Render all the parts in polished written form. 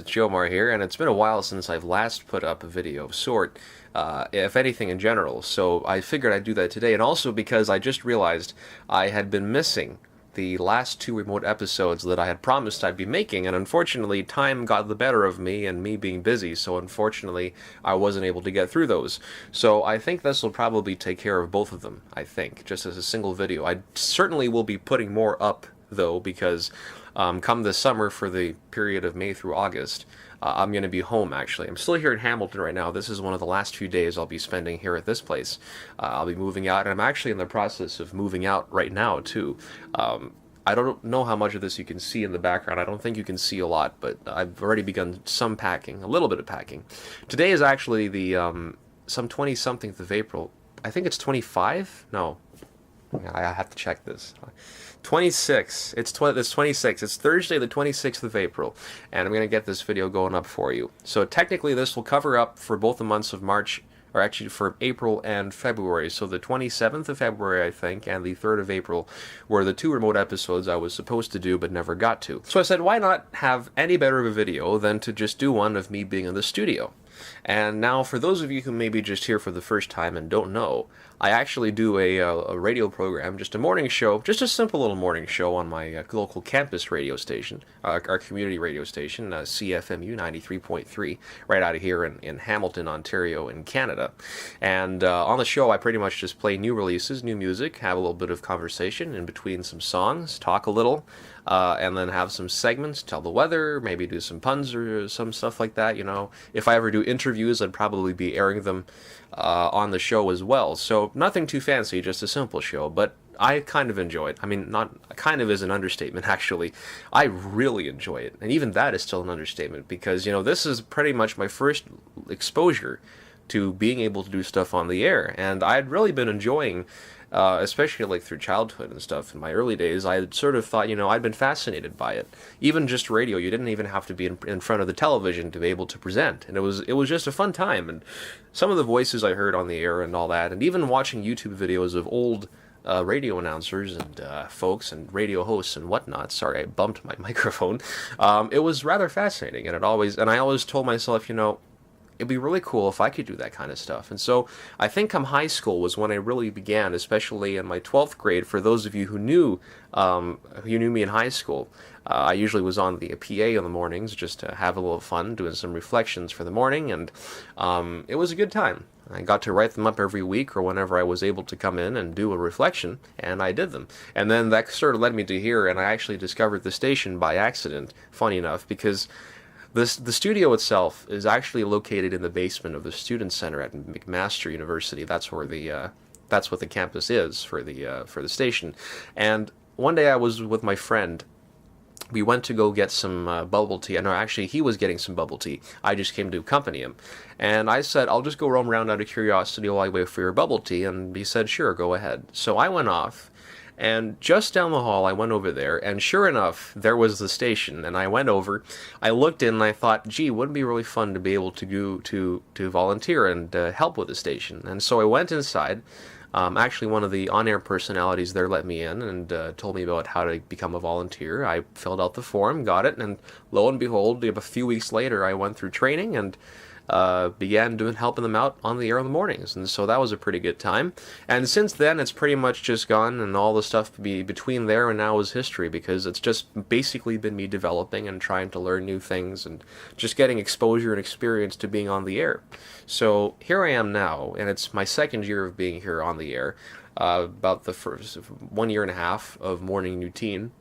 Jomar here, and it's been a while since I've last put up a video of sort, if anything in general, so I figured I'd do that today, and also because I just realized I had been missing the last two remote episodes that I had promised I'd be making, and unfortunately time got the better of me and me being busy, so unfortunately I wasn't able to get through those. So I think this will probably take care of both of them, I think, just as a single video. I certainly will be putting more up, though, because come this summer for the period of May through August, I'm going to be home, actually. I'm still here in Hamilton right now. This is one of the last few days I'll be spending here at this place. I'll be moving out, and I'm actually in the process of moving out right now, too. I don't know how much of this you can see in the background. I don't think you can see a lot, but I've already begun some packing, a little bit of packing. Today is actually the some 20-something of April. I think it's 25? No. I have to check this. 26. It's 26. It's Thursday, the 26th of April, and I'm going to get this video going up for you. So technically, this will cover up for both the months of March, or actually for April and February. So the 27th of February, I think, and the 3rd of April were the two remote episodes I was supposed to do but never got to. So I said, why not have any better of a video than to just do one of me being in the studio? And now, for those of you who may be just here for the first time and don't know, I actually do a radio program, just a morning show, just a simple little morning show on my local campus radio station, our community radio station, CFMU 93.3, right out of here in Hamilton, Ontario, in Canada. And on the show, I pretty much just play new releases, new music, have a little bit of conversation in between some songs, talk a little, and then have some segments, tell the weather, maybe do some puns or some stuff like that, you know. If I ever do interviews, I'd probably be airing them on the show as well. So nothing too fancy, just a simple show, but I kind of enjoy it. I mean, not kind of is an understatement, actually. I really enjoy it, and even that is still an understatement, because, you know, this is pretty much my first exposure to being able to do stuff on the air, and I'd really been enjoying, especially like through childhood and stuff. In my early days, I sort of thought, you know, I'd been fascinated by it. Even just radio, you didn't even have to be in front of the television to be able to present, and it was just a fun time. And some of the voices I heard on the air and all that, and even watching YouTube videos of old radio announcers and folks and radio hosts and whatnot. Sorry, I bumped my microphone. It was rather fascinating, and I always told myself, you know, it'd be really cool if I could do that kind of stuff. And so I think come high school was when I really began, especially in my 12th grade. For those of you who knew me in high school, I usually was on the PA in the mornings just to have a little fun, doing some reflections for the morning, and it was a good time. I got to write them up every week or whenever I was able to come in and do a reflection, and I did them. And then that sort of led me to here, and I actually discovered the station by accident, funny enough, because the studio itself is actually located in the basement of the Student Center at McMaster University. That's where that's what the campus is for the station. And one day I was with my friend. We went to go get some bubble tea. No, actually, he was getting some bubble tea. I just came to accompany him. And I said, I'll just go roam around out of curiosity while I wait for your bubble tea. And he said, sure, go ahead. So I went off. And just down the hall, I went over there, and sure enough, there was the station. And I went over, I looked in, and I thought, gee, wouldn't it be really fun to be able to go to volunteer and help with the station? And so I went inside. Actually, one of the on-air personalities there let me in and told me about how to become a volunteer. I filled out the form, got it, and lo and behold, a few weeks later, I went through training and began helping them out on the air in the mornings, and so that was a pretty good time. And since then, it's pretty much just gone, and all the stuff between there and now is history, because it's just basically been me developing and trying to learn new things and just getting exposure and experience to being on the air. So here I am now, and it's my second year of being here on the air, about the first 1 year and a half of Morning Routine,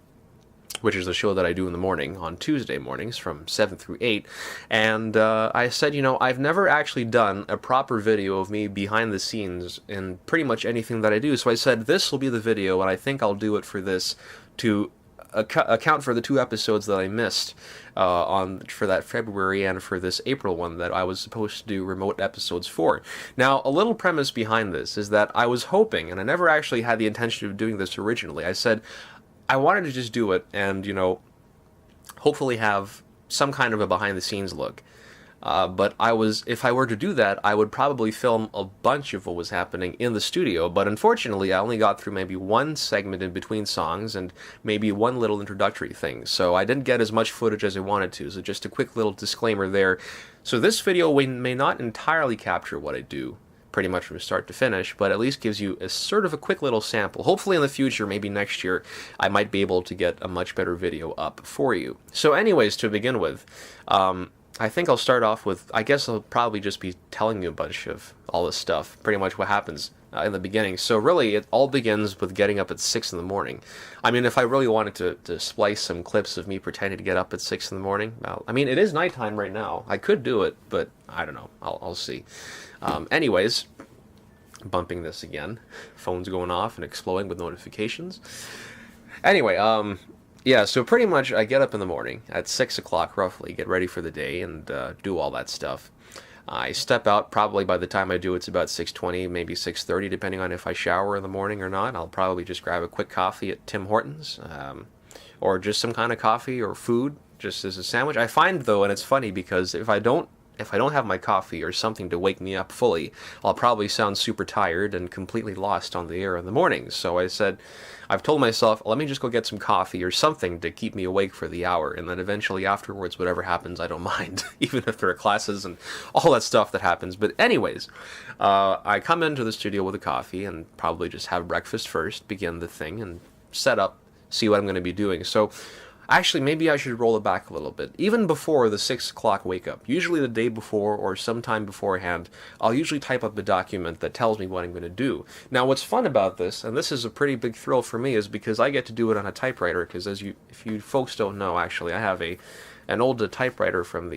which is the show that I do in the morning on Tuesday mornings from 7 through 8. And I said, you know, I've never actually done a proper video of me behind the scenes in pretty much anything that I do. So I said, this will be the video, and I think I'll do it for this to account for the two episodes that I missed for that February and for this April one that I was supposed to do remote episodes for. Now, a little premise behind this is that I was hoping, and I never actually had the intention of doing this originally, I said, I wanted to just do it and, you know, hopefully have some kind of a behind-the-scenes look. But if I were to do that, I would probably film a bunch of what was happening in the studio. But unfortunately, I only got through maybe one segment in between songs and maybe one little introductory thing. So I didn't get as much footage as I wanted to. So just a quick little disclaimer there. So this video may not entirely capture what I do, pretty much from start to finish, but at least gives you a sort of a quick little sample. Hopefully in the future, maybe next year, I might be able to get a much better video up for you. So anyways, to begin with, I think I'll start off with, I guess I'll probably just be telling you a bunch of all this stuff, pretty much what happens in the beginning. So really, it all begins with getting up at 6 in the morning. I mean, if I really wanted to splice some clips of me pretending to get up at 6 in the morning, well, I mean, it is nighttime right now. I could do it, but I don't know. I'll see. Anyways, bumping this again. Phone's going off and exploding with notifications. Anyway, yeah, so pretty much I get up in the morning at 6 o'clock roughly, get ready for the day, and do all that stuff. I step out, probably by the time I do it's about 6:20, maybe 6:30, depending on if I shower in the morning or not. I'll probably just grab a quick coffee at Tim Hortons, or just some kind of coffee or food, just as a sandwich. I find, though, and it's funny because if I don't have my coffee or something to wake me up fully, I'll probably sound super tired and completely lost on the air in the morning. So I've told myself, let me just go get some coffee or something to keep me awake for the hour, and then eventually afterwards, whatever happens, I don't mind, even if there are classes and all that stuff that happens. But anyways, I come into the studio with a coffee and probably just have breakfast first, begin the thing, and set up, see what I'm going to be doing. So actually, maybe I should roll it back a little bit. Even before the 6 o'clock wake up, usually the day before or sometime beforehand, I'll usually type up a document that tells me what I'm going to do. Now, what's fun about this, and this is a pretty big thrill for me, is because I get to do it on a typewriter, because if you folks don't know, actually, I have an old typewriter from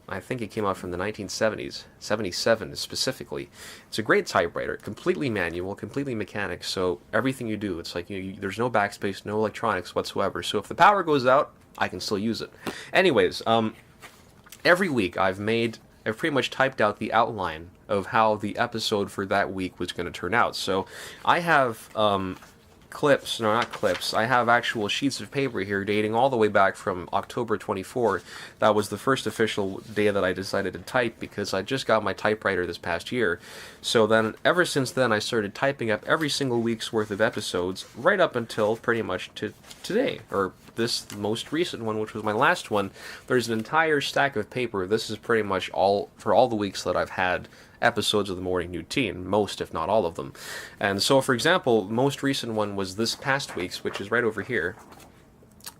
I think it came out from the 1970s, 77 specifically. It's a great typewriter, completely manual, completely mechanic, so everything you do, it's like there's no backspace, no electronics whatsoever, so if the power goes out, I can still use it. Anyways, every week I've pretty much typed out the outline of how the episode for that week was going to turn out. So I have clips, no, not clips, I have actual sheets of paper here dating all the way back from October 24th. That was the first official day that I decided to type, because I just got my typewriter this past year. So then, ever since then, I started typing up every single week's worth of episodes, right up until pretty much to today, or this most recent one, which was my last one. There's an entire stack of paper. This is pretty much all for all the weeks that I've had episodes of the morning routine, most if not all of them. And so, for example, most recent one was this past week's, which is right over here.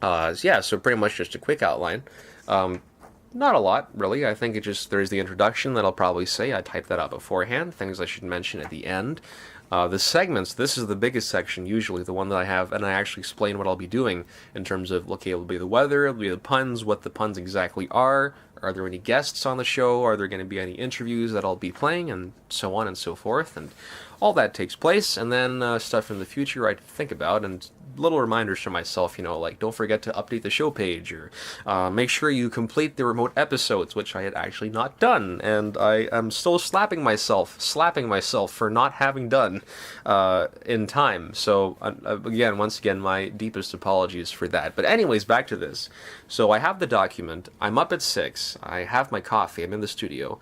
Yeah, so pretty much just a quick outline. Not a lot, really. I think there's the introduction that I'll probably say. I typed that out beforehand, things I should mention at the end. The segments, this is the biggest section, usually, the one that I have, and I actually explain what I'll be doing in terms of, okay, it'll be the weather, it'll be the puns, what the puns exactly are there any guests on the show, are there going to be any interviews that I'll be playing, and so on and so forth, and all that takes place, and then stuff in the future I think about, and little reminders for myself, like don't forget to update the show page, or make sure you complete the remote episodes, which I had actually not done, and I am still slapping myself for not having done in time. So once again, my deepest apologies for that. But anyways, back to this. So I have the document, I'm up at 6, I have my coffee, I'm in the studio.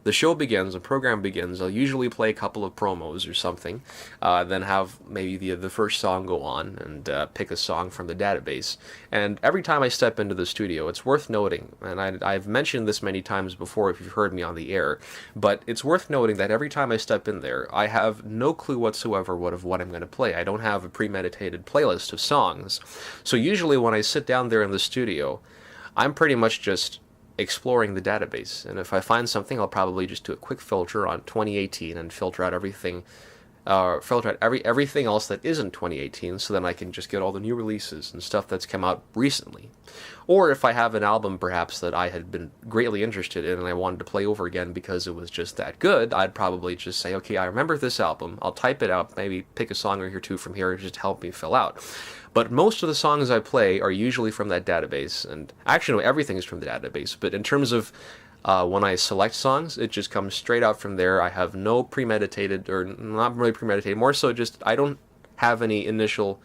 The show begins, the program begins. I'll usually play a couple of promos or something, then have maybe the first song go on, and pick a song from the database. And every time I step into the studio, it's worth noting, and I've mentioned this many times before if you've heard me on the air, but it's worth noting that every time I step in there, I have no clue whatsoever what I'm going to play. I don't have a premeditated playlist of songs. So usually when I sit down there in the studio, I'm pretty much just exploring the database, and if I find something, I'll probably just do a quick filter on 2018 and filter out everything else that isn't 2018, so then I can just get all the new releases and stuff that's come out recently. Or if I have an album perhaps that I had been greatly interested in and I wanted to play over again because it was just that good, I'd probably just say, okay, I remember this album, I'll type it out, maybe pick a song or two from here just to help me fill out. But most of the songs I play are usually from that database, and actually no, everything is from the database, but in terms of when I select songs, it just comes straight out from there. I have no premeditated, or not really premeditated, more so just I don't have any initial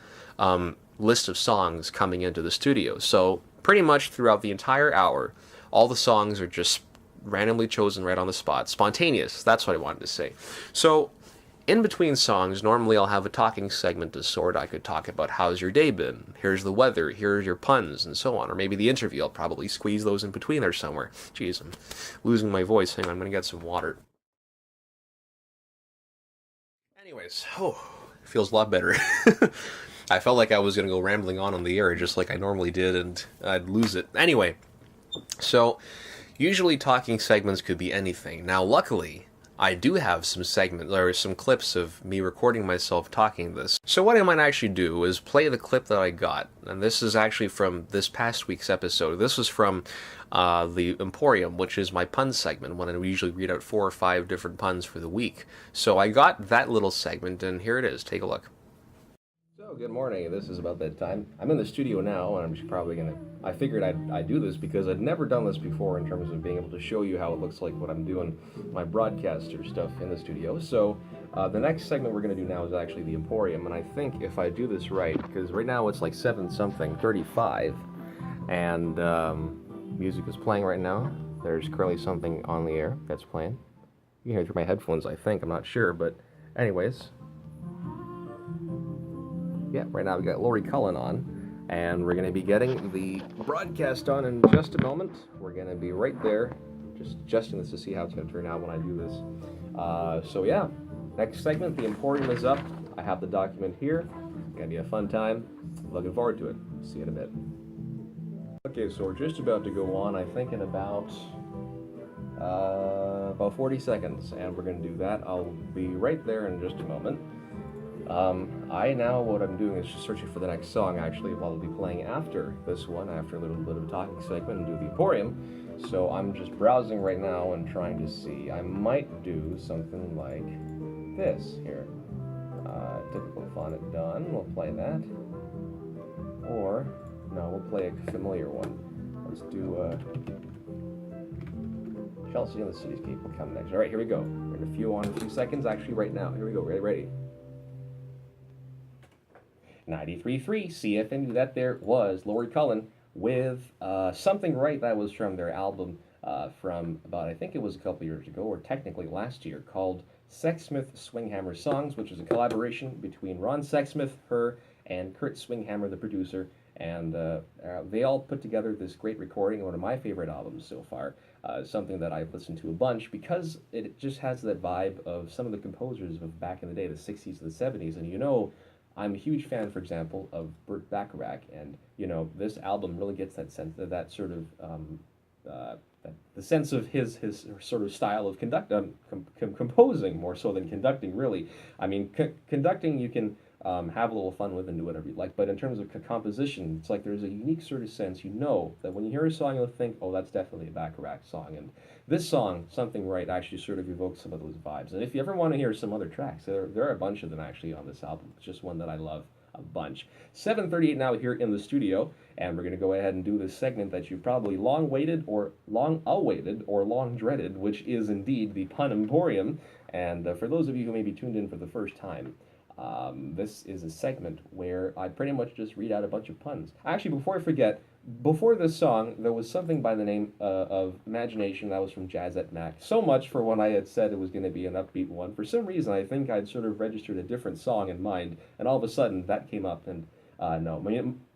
list of songs coming into the studio. So pretty much throughout the entire hour, all the songs are just randomly chosen right on the spot. Spontaneous, that's what I wanted to say. So, in between songs, normally I'll have a talking segment of sort. I could talk about how's your day been, here's the weather, here's your puns, and so on. Or maybe the interview, I'll probably squeeze those in between there somewhere. Jeez, I'm losing my voice. Hang on, I'm going to get some water. Anyways, it feels a lot better. I felt like I was going to go rambling on the air just like I normally did, and I'd lose it. Anyway, so usually talking segments could be anything. Now, luckily, I do have some segments, or some clips of me recording myself talking this. So what I might actually do is play the clip that I got, and this is actually from this past week's episode. This was from the Emporium, which is my pun segment, when I usually read out 4 or 5 different puns for the week. So I got that little segment, and here it is. Take a look. So, good morning. This is about that time. I'm in the studio now, and I'm just probably going to... I figured I'd do this because I'd never done this before in terms of being able to show you how it looks like when I'm doing my broadcaster stuff in the studio. So, the next segment we're going to do now is actually the Emporium, and I think if I do this right, because right now it's like 7-something-35, and music is playing right now. There's currently something on the air that's playing. You can hear it through my headphones, I think. I'm not sure, but anyways... Yeah, right now we got Lori Cullen on, and we're going to be getting the broadcast on in just a moment. We're going to be right there, just adjusting this to see how it's going to turn out when I do this. So yeah, next segment, the Emporium is up. I have the document here. It's going to be a fun time. Looking forward to it. See you in a bit. Okay, so we're just about to go on, I think in about 40 seconds, and we're going to do that. I'll be right there in just a moment. What I'm doing is just searching for the next song, actually, while I'll be playing after this one, after a little bit of a talking segment and do the Emporium. So I'm just browsing right now and trying to see. I might do something like this here. Typical phonic done, we'll play that. Or, no, we'll play a familiar one. Let's do, Chelsea and the Cityscape will come next. Alright, here we go. We're in a few seconds, actually right now. Here we go, ready? 93.3 CFMU. That there was Lori Cullen with Something Right. That was from their album from about, I think it was a couple years ago, or technically last year, called Sexsmith Swinghammer Songs, which is a collaboration between Ron Sexsmith, her, and Kurt Swinghammer, the producer. And they all put together this great recording, one of my favorite albums so far. Something that I've listened to a bunch because it just has that vibe of some of the composers of back in the day, the 60s and the 70s. And you know, I'm a huge fan, for example, of Burt Bacharach, and you know this album really gets that sense, that sort of the sense of his sort of style of composing more so than conducting. Really, I mean, conducting you can have a little fun with and do whatever you like, but in terms of composition, it's like there's a unique sort of sense. You know that when you hear a song, you'll think, oh, that's definitely a Bacharach song, and this song, Something Right, actually sort of evokes some of those vibes. And if you ever want to hear some other tracks, there are a bunch of them actually on this album. It's just one that I love a bunch. 7:38 now here in the studio, and we're going to go ahead and do this segment that you probably long awaited or long dreaded, which is indeed the Pun Emporium. And for those of you who may be tuned in for the first time, this is a segment where I pretty much just read out a bunch of puns. Actually, before I forget, before this song, there was something by the name of Imagination that was from Jazzette Mac. So much for when I had said it was going to be an upbeat one. For some reason, I think I'd sort of registered a different song in mind, and all of a sudden that came up, and no.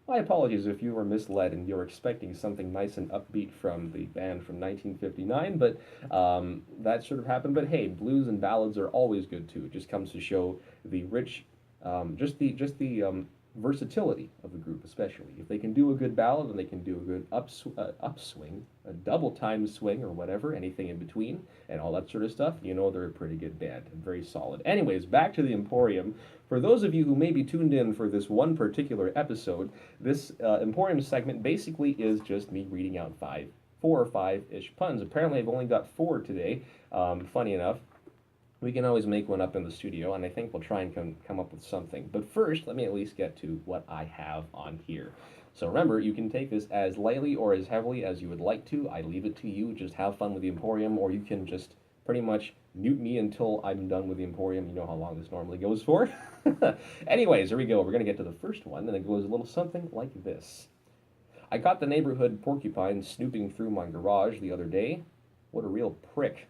My apologies if you were misled and you were expecting something nice and upbeat from the band from 1959, but that sort of happened. But hey, blues and ballads are always good too. It just comes to show the rich, just the versatility of the group, especially. If they can do a good ballad and they can do a good upswing, a double time swing or whatever, anything in between, and all that sort of stuff, you know they're a pretty good band and very solid. Anyways, back to the Emporium. For those of you who may be tuned in for this one particular episode, this Emporium segment basically is just me reading out 4 or 5-ish puns. Apparently I've only got 4 today, funny enough. We can always make one up in the studio, and I think we'll try and come up with something. But first, let me at least get to what I have on here. So remember, you can take this as lightly or as heavily as you would like to. I leave it to you. Just have fun with the Emporium, or you can just pretty much mute me until I'm done with the Emporium. You know how long this normally goes for. Anyways, here we go. We're going to get to the first one, and it goes a little something like this. I caught the neighborhood porcupine snooping through my garage the other day. What a real prick.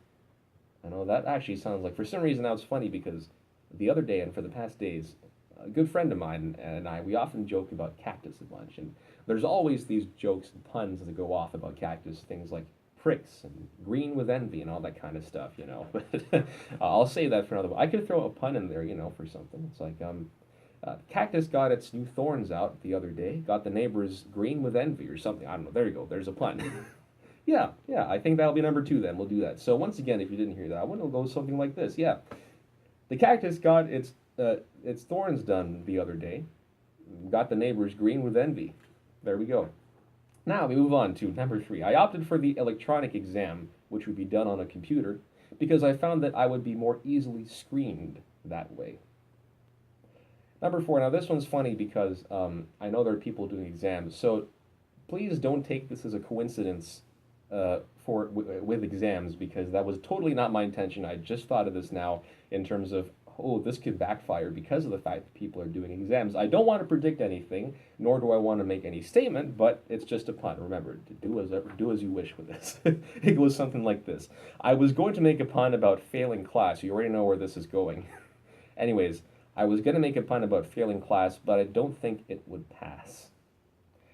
I know that actually sounds like, for some reason, that was funny because the other day and for the past days, a good friend of mine and I, we often joke about cactus a bunch. And there's always these jokes and puns that go off about cactus, things like pricks and green with envy and all that kind of stuff, you know. But I'll say that for another one. I could throw a pun in there, you know, for something. It's like, cactus got its new thorns out the other day, got the neighbors green with envy or something. I don't know. There you go. There's a pun. Yeah, yeah, I think that'll be number two then. We'll do that. So once again, if you didn't hear that one, it'll go something like this. Yeah, the cactus got its thorns done the other day, got the neighbors green with envy. There we go. Now we move on to number three. I opted for the electronic exam, which would be done on a computer, because I found that I would be more easily screened that way. Number four. Now this one's funny because I know there are people doing exams, so please don't take this as a coincidence with exams because that was totally not my intention. I just thought of this now in terms of, oh, this could backfire because of the fact that people are doing exams. I don't want to predict anything, nor do I want to make any statement, but it's just a pun. Remember, do as you wish with this. It goes something like this. I was going to make a pun about failing class. You already know where this is going. Anyways, I was going to make a pun about failing class, but I don't think it would pass.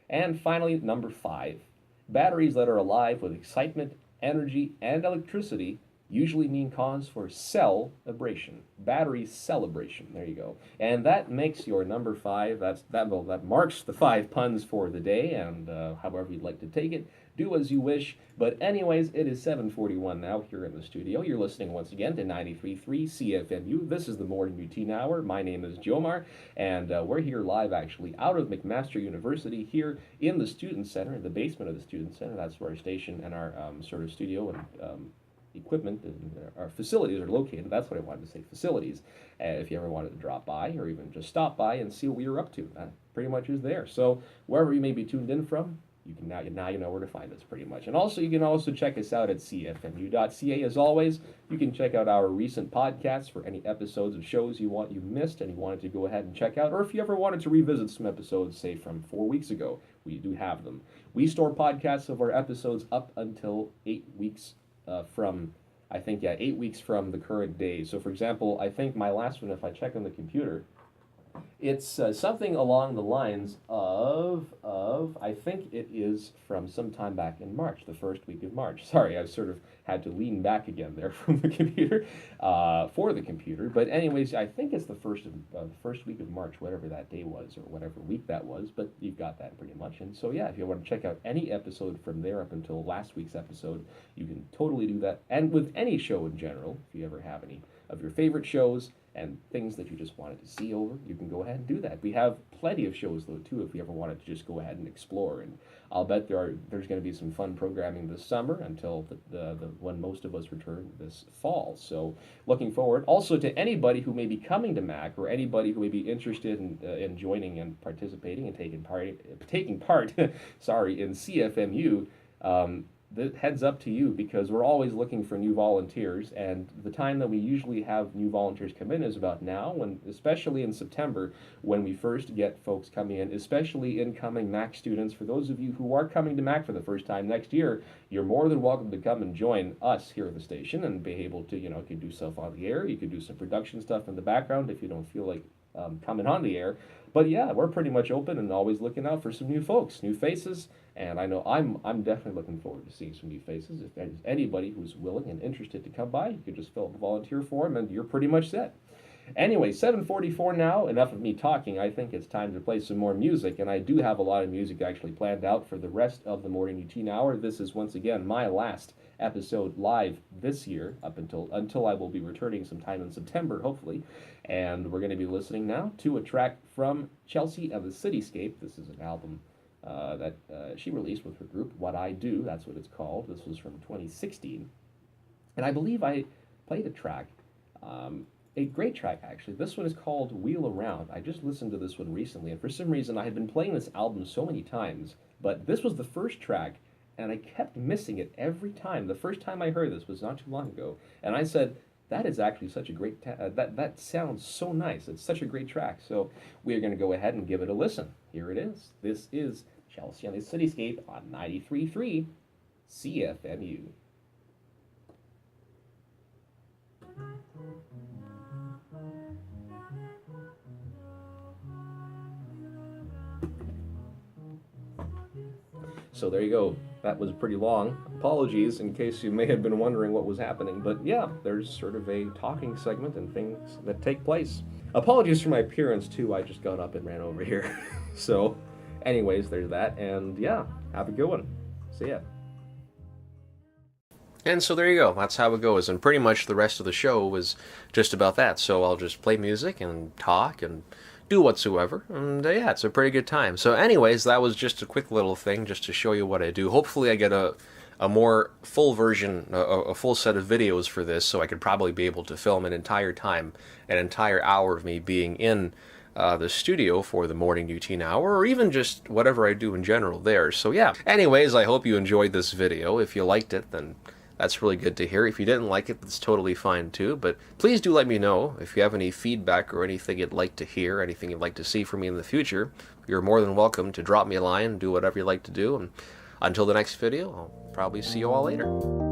And finally, number five. Batteries that are alive with excitement, energy, and electricity usually mean cause for celebration. Battery celebration. There you go. And that makes your number five. That marks the five puns for the day, and however you'd like to take it, do as you wish. But anyways, it is 7:41 now here in the studio. You're listening once again to 93.3 CFMU. This is the Morning Routine Hour. My name is Jomar, and we're here live actually out of McMaster University here in the Student Center, in the basement of the Student Center. That's where our station and our sort of studio and equipment and our facilities are located. That's what I wanted to say, facilities. If you ever wanted to drop by or even just stop by and see what we are up to, that pretty much is there. So wherever you may be tuned in from, you can now you know where to find us pretty much. And also you can also check us out at cfmu.ca. As always, you can check out our recent podcasts for any episodes of shows you missed and you wanted to go ahead and check out, or if you ever wanted to revisit some episodes, say from 4 weeks ago, we do have them. We store podcasts of our episodes up until 8 weeks from, I think, 8 weeks from the current day. So for example, I think my last one, if I check on the computer, it's something along the lines of I think it is from sometime back in March, the first week of March. Sorry, I sort of had to lean back again there from the computer for the computer. But anyways, I think it's the first week of March, whatever that day was or whatever week that was. But you've got that pretty much. And so yeah, if you want to check out any episode from there up until last week's episode, you can totally do that. And with any show in general, if you ever have any of your favorite shows and things that you just wanted to see over, you can go ahead and do that. We have plenty of shows though too if you ever wanted to just go ahead and explore. And I'll bet there's going to be some fun programming this summer until the when most of us return this fall. So looking forward. Also to anybody who may be coming to MAC or anybody who may be interested in joining and participating and taking part sorry, in CFMU. The heads up to you because we're always looking for new volunteers, and the time that we usually have new volunteers come in is about now, when especially in September when we first get folks coming in, especially incoming MAC students. For those of you who are coming to MAC for the first time next year, you're more than welcome to come and join us here at the station and be able to, you could do stuff on the air, you could do some production stuff in the background if you don't feel like coming on the air. But yeah, we're pretty much open and always looking out for some new folks, new faces. And I know I'm definitely looking forward to seeing some new faces. If there's anybody who's willing and interested to come by, you could just fill up a volunteer form and you're pretty much set. Anyway, 7:44 now, enough of me talking. I think it's time to play some more music, and I do have a lot of music actually planned out for the rest of the Morning Routine Hour. This is once again my last episode live this year, up until I will be returning sometime in September, hopefully. And we're going to be listening now to a track from Chelsea and the Cityscape. This is an album that she released with her group, What I Do, that's what it's called. This was from 2016. And I believe I played a track, a great track actually. This one is called Wheel Around. I just listened to this one recently, and for some reason I had been playing this album so many times, but this was the first track, and I kept missing it every time. The first time I heard this was not too long ago, and I said, that is actually such a great, that sounds so nice. It's such a great track. So we are going to go ahead and give it a listen. Here it is. This is Chelsea and the Cityscape on 93.3 CFMU. So there you go. That was pretty long. Apologies in case you may have been wondering what was happening, but yeah, there's sort of a talking segment and things that take place. Apologies for my appearance too. I just got up and ran over here. So, anyways, there's that, and yeah, have a good one. See ya. And so there you go. That's how it goes. And pretty much the rest of the show was just about that. So I'll just play music and talk and do whatsoever. And yeah, it's a pretty good time. So anyways, that was just a quick little thing just to show you what I do. Hopefully I get a more full version, a full set of videos for this, so I could probably be able to film an entire hour of me being in the studio for the morning routine hour, or even just whatever I do in general there. So yeah. Anyways, I hope you enjoyed this video. If you liked it, then that's really good to hear. If you didn't like it, that's totally fine too. But please do let me know if you have any feedback or anything you'd like to hear, anything you'd like to see from me in the future. You're more than welcome to drop me a line, do whatever you like to do. And until the next video, I'll probably see you all later.